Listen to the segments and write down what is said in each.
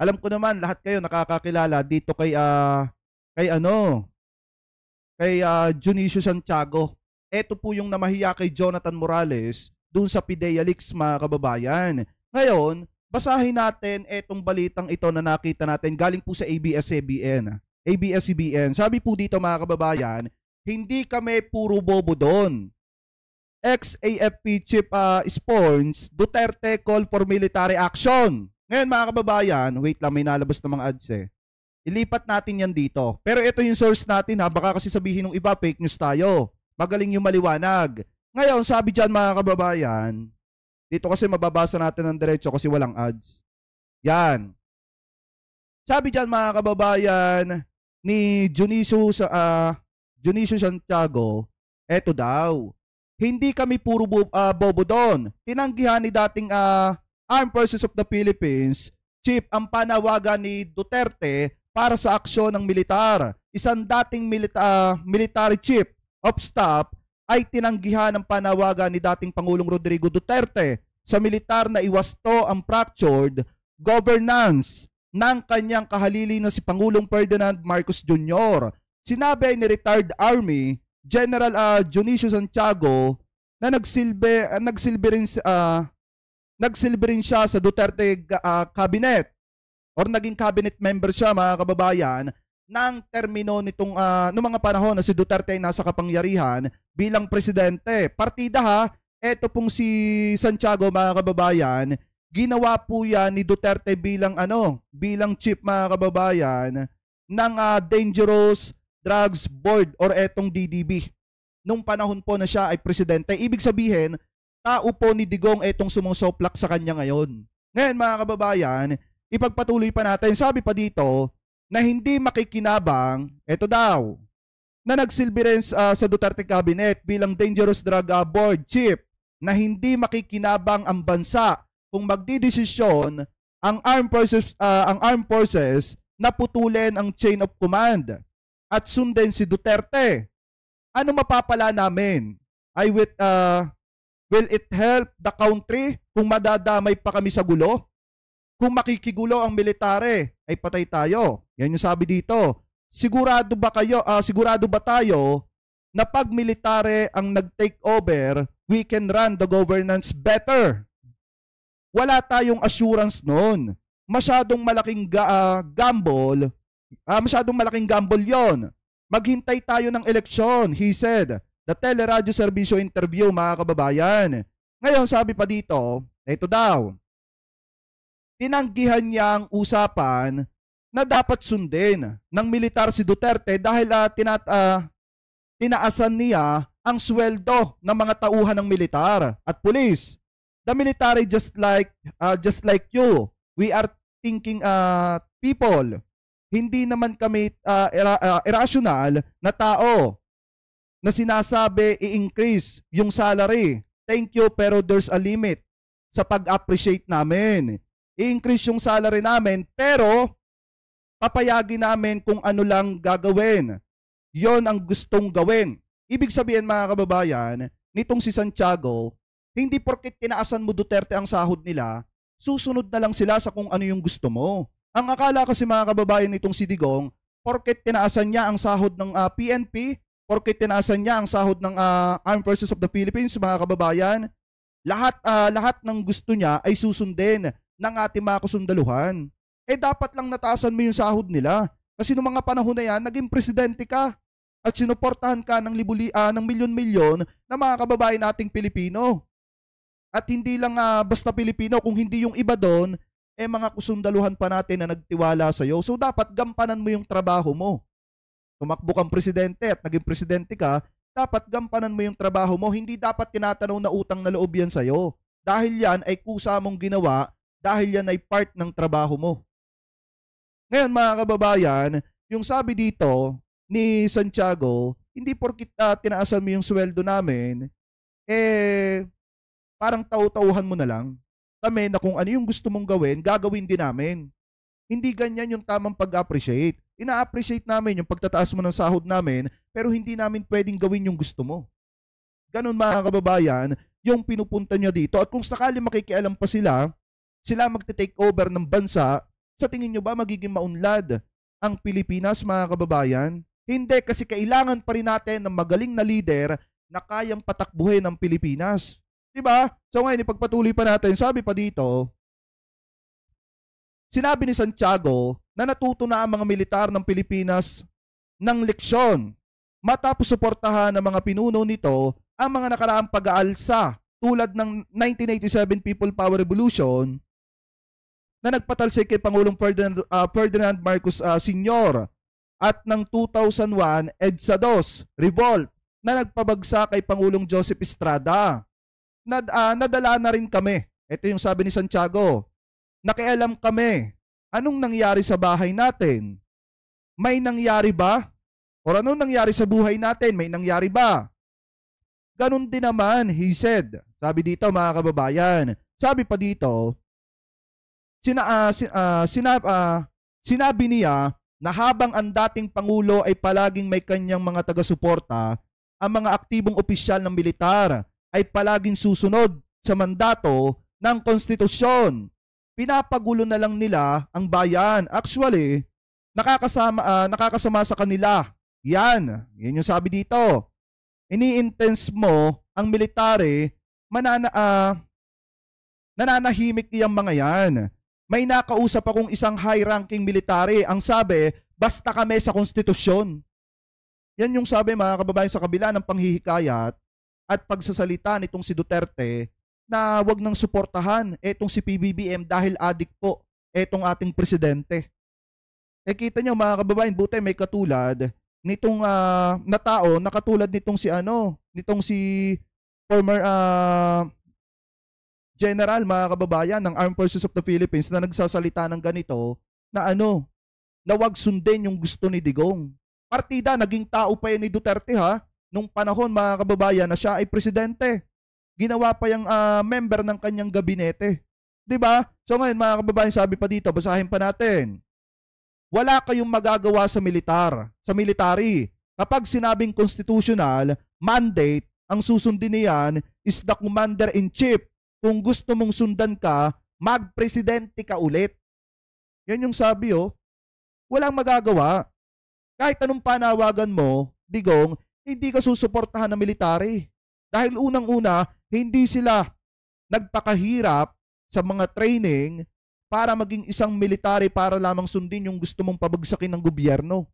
Alam ko naman lahat kayo nakakakilala dito kay ano, kay Junicio Santiago. Ito po yung namahiya kay Jonathan Morales dun sa PIDEA Leaks, mga kababayan. Ngayon, basahin natin etong balitang ito na nakita natin galing po sa ABS-CBN. ABS-CBN. Sabi po dito, mga kababayan, hindi kami puro bobo doon. Ex-AFP Chief Sporns, Duterte call for military action. Ngayon, mga kababayan, wait lang, may nalabas na mga ads eh. Ilipat natin yan dito. Pero ito yung source natin ha, baka kasi sabihin ng iba, fake news tayo. Magaling yung maliwanag. Ngayon, sabi dyan, mga kababayan, dito kasi mababasa natin ng diretso kasi walang ads. Yan. Sabi dyan, mga kababayan, ni Junicio Santiago, eto daw, hindi kami puro bobo doon. Tinanggihan ni dating Armed Forces of the Philippines Chief ang panawagan ni Duterte para sa aksyon ng militar. Isang dating military chief of staff ay tinanggihan ang panawagan ni dating Pangulong Rodrigo Duterte sa militar na iwasto ang fractured governance ng kanyang kahalili na si Pangulong Ferdinand Marcos Jr. Sinabi ni retired Army General Junicio Santiago na nagsilbi rin siya sa Duterte cabinet or naging cabinet member siya, mga kababayan, ng termino nitong noong mga panahon na si Duterte ay nasa kapangyarihan bilang presidente. Partida ha, eto pong si Santiago, mga kababayan, ginawa po yan ni Duterte bilang chief, mga kababayan, ng Dangerous Drugs Board or etong DDB. Nung panahon po na siya ay presidente, ibig sabihin, tao po ni Digong etong sumusoplak sa kanya ngayon. Ngayon, mga kababayan, ipagpatuloy pa natin. Sabi pa dito na hindi makikinabang, eto daw, na nagsilbi rin sa Duterte Cabinet bilang Dangerous Drug Board Chief, na hindi makikinabang ang bansa kung magdidesisyon ang armed forces na putulin ang chain of command at sundin si Duterte. Ano mapapala namin? Will it help the country kung madadamay pa kami sa gulo? Kung makikigulo ang militare, ay patay tayo. Yan yung sabi dito. Sigurado ba tayo na pag militare ang nag-take over, we can run the governance better? Wala tayong assurance noon. Masyadong malaking gamble yon. Maghintay tayo ng eleksyon, he said. The Teleradyo Serbisyo interview, mga kababayan. Ngayon, sabi pa dito, ito daw, tinanggihan niya ang usapan na dapat sundin ng militar si Duterte dahil tinaasan niya ang sweldo ng mga tauhan ng militar at pulis. The military just like you. We are thinking people. Hindi naman kami irrational na tao na sinasabi i-increase yung salary. Thank you, pero there's a limit sa pag-appreciate namin. I-increase yung salary namin, pero papayagin namin kung ano lang gagawin. Yon ang gustong gawin. Ibig sabihin, mga kababayan, nitong si Santiago, hindi porket tinaasan mo Duterte ang sahod nila, susunod na lang sila sa kung ano yung gusto mo. Ang akala kasi, mga kababayan, nitong si Digong, porket tinaasan niya ang sahod ng PNP, porket tinaasan niya ang sahod ng Armed Forces of the Philippines, mga kababayan, lahat ng gusto niya ay susundin ng ating mga kasundaluhan. Eh dapat lang nataasan mo yung sahod nila. Kasi noong mga panahon na yan, naging presidente ka at sinuportahan ka ng milyon-milyon na mga kababayan nating Pilipino. At hindi lang basta Pilipino, kung hindi yung iba doon, mga kasundaluhan pa natin na nagtiwala sa'yo. So dapat gampanan mo yung trabaho mo. Tumakbo kang presidente at naging presidente ka, dapat gampanan mo yung trabaho mo. Hindi dapat tinatanaw na utang na loob yan sa'yo. Dahil yan ay kusa mong ginawa, dahil yan ay part ng trabaho mo. Ngayon, mga kababayan, yung sabi dito ni Santiago, hindi porkit tinaasan mo yung sweldo namin, parang tau-tauhan mo na lang. Kami na kung ano yung gusto mong gawin, gagawin din namin. Hindi ganyan yung tamang pag-appreciate. Ina-appreciate namin yung pagtataas mo ng sahod namin, pero hindi namin pwedeng gawin yung gusto mo. Ganun, mga kababayan, yung pinupunta nyo dito. At kung sakali makikialam pa sila magte-take over ng bansa Sa tingin nyo ba magiging maunlad ang Pilipinas, mga kababayan? Hindi, kasi kailangan pa rin natin ng magaling na leader na kayang patakbuhin ang Pilipinas. Diba? So ngayon, ipagpatuloy pa natin. Sabi pa dito, sinabi ni Santiago na natuto na ang mga militar ng Pilipinas ng leksyon matapos suportahan ng mga pinuno nito ang mga nakaraang pag-aalsa tulad ng 1987 People Power Revolution na nagpatalsik kay Pangulong Ferdinand Marcos Sr. at ng 2001 EDSA II Revolt na nagpabagsak kay Pangulong Joseph Estrada. Nadala na rin kami. Ito yung sabi ni Santiago. Nakialam kami. Anong nangyari sa bahay natin? May nangyari ba? O anong nangyari sa buhay natin? May nangyari ba? Ganun din naman, he said. Sabi dito, mga kababayan. Sabi pa dito, sinabi niya na habang ang dating Pangulo ay palaging may kanyang mga taga-suporta, ang mga aktibong opisyal ng militar ay palaging susunod sa mandato ng konstitusyon. Pinapagulo na lang nila ang bayan. Actually, nakakasama sa kanila. Yan yung sabi dito. Ini-intense mo ang military, nananahimik iyang mga yan. May nakausap akong isang high-ranking military. Ang sabi, basta kami sa konstitusyon. Yan yung sabi, mga kababayan, sa kabila ng panghihikayat at pagsasalita nitong si Duterte na wag nang suportahan etong si PBBM dahil adik po etong ating presidente. Kita nyo, mga kababayan, buti may katulad nitong na tao na katulad nitong si former general, mga kababayan, ng Armed Forces of the Philippines na nagsasalita ng ganito na na wag sundin yung gusto ni Digong. Partida, naging tao pa yan ni Duterte, ha, nung panahon, mga kababayan, na siya ay presidente. Ginawa pa yung member ng kanyang gabinete. 'Di ba? So ngayon, mga kababayan, sabi pa dito, basahin pa natin. Wala kayong magagawa sa military. Kapag sinabing constitutional mandate, ang susundin niyan is the commander-in-chief. Kung gusto mong sundan ka, mag-presidente ka ulit. Yan yung sabi, walang magagawa. Kahit anong panawagan mo, Digong, hindi ka susuportahan ng military. Dahil unang-una, hindi sila nagpakahirap sa mga training para maging isang military para lamang sundin yung gusto mong pabagsakin ng gobyerno.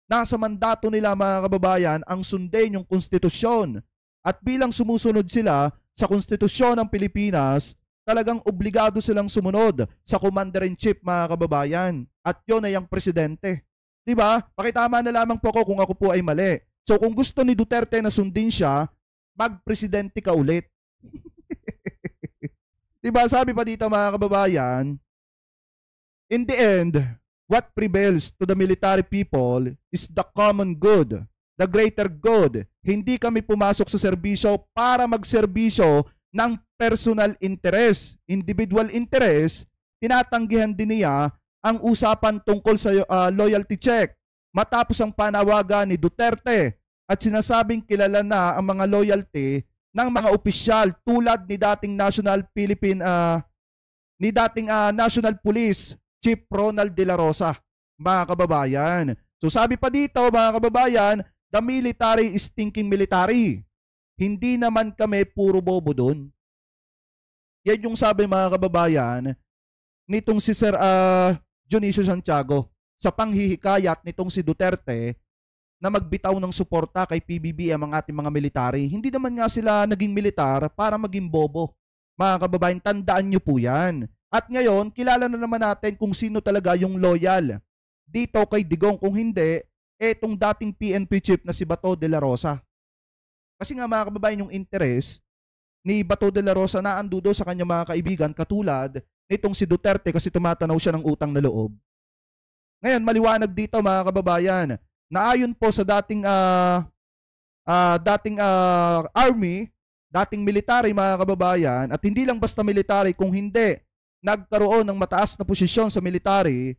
Nasa mandato nila, mga kababayan, ang sundin yung konstitusyon. At bilang sumusunod sila sa konstitusyon ng Pilipinas, talagang obligado silang sumunod sa commander-in-chief, mga kababayan. At yun ay ang presidente. Diba? Pakitama na lamang po ako kung ako po ay mali. So kung gusto ni Duterte na sundin siya, mag-presidente ka ulit. Diba, sabi pa dito, mga kababayan, in the end, what prevails to the military people is the common good, the greater good. Hindi kami pumasok sa serbisyo para magserbisyo ng personal interest, individual interest. Tinatanggihan din niya ang usapan tungkol sa loyalty check matapos ang panawagan ni Duterte at sinasabing kilala na ang mga loyalty ng mga opisyal tulad ni dating National Police Chief Ronald De La Rosa, mga kababayan. So sabi pa dito, mga kababayan, the military is thinking military. Hindi naman kami puro bobo doon. Yan yung sabi, mga kababayan, nitong si Sir Dionisio Santiago sa panghihikayat nitong si Duterte na magbitaw ng suporta kay PBBM ang ating mga military. Hindi naman nga sila naging militar para maging bobo. Mga kababayan, tandaan nyo po yan. At ngayon, kilala na naman natin kung sino talaga yung loyal dito kay Digong. Kung hindi, etong dating PNP chief na si Bato de la Rosa. Kasi nga, mga kababayan, yung interest ni Bato de la Rosa na andudo sa kanyang mga kaibigan katulad nitong si Duterte kasi tumatanaw siya ng utang na loob. Ngayon, maliwanag dito, mga kababayan, na ayon po sa dating army, dating military, mga kababayan, at hindi lang basta military, kung hindi nagkaroon ng mataas na posisyon sa military,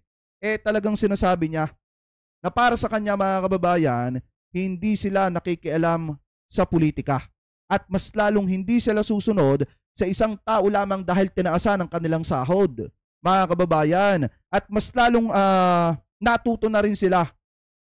talagang sinasabi niya na para sa kanya, mga kababayan, hindi sila nakikialam sa politika. At mas lalong hindi sila susunod sa isang tao lamang dahil tinaasan ang kanilang sahod. mga kababayan. At mas lalong natuto na rin sila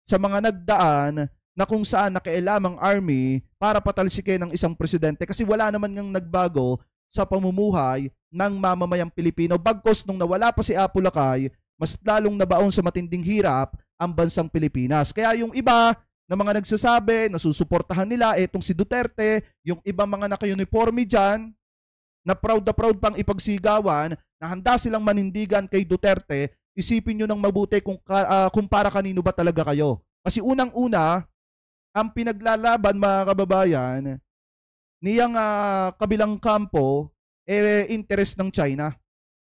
sa mga nagdaan na kung saan nakialamang army para patalsikin ng isang presidente kasi wala naman ngang nagbago sa pamumuhay ng mamamayang Pilipino. Bagkos nung nawala pa si Apo Lakay, mas lalong nabaon sa matinding hirap ang bansang Pilipinas. Kaya yung iba na mga nagsasabi, nasusuportahan nila etong si Duterte, yung ibang mga naka-uniforme dyan, na proud pang ipagsigawan, na handa silang manindigan kay Duterte, isipin nyo ng mabuti kung para kanino ba talaga kayo. Kasi unang-una, ang pinaglalaban mga kababayan, niyang kabilang kampo, interest ng China.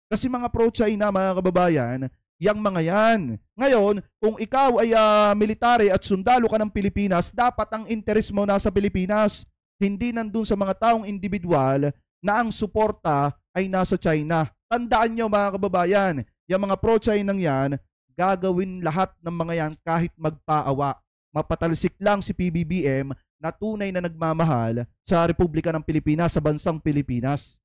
Kasi mga pro-China mga kababayan, yang mga yan. Ngayon, kung ikaw ay military at sundalo ka ng Pilipinas, dapat ang interest mo nasa Pilipinas. Hindi nandun sa mga taong individual na ang suporta ay nasa China. Tandaan nyo mga kababayan, yung mga pro-China yan, gagawin lahat ng mga yan kahit magpaawa. Mapatalsik lang si PBBM na tunay na nagmamahal sa Republika ng Pilipinas, sa bansang Pilipinas.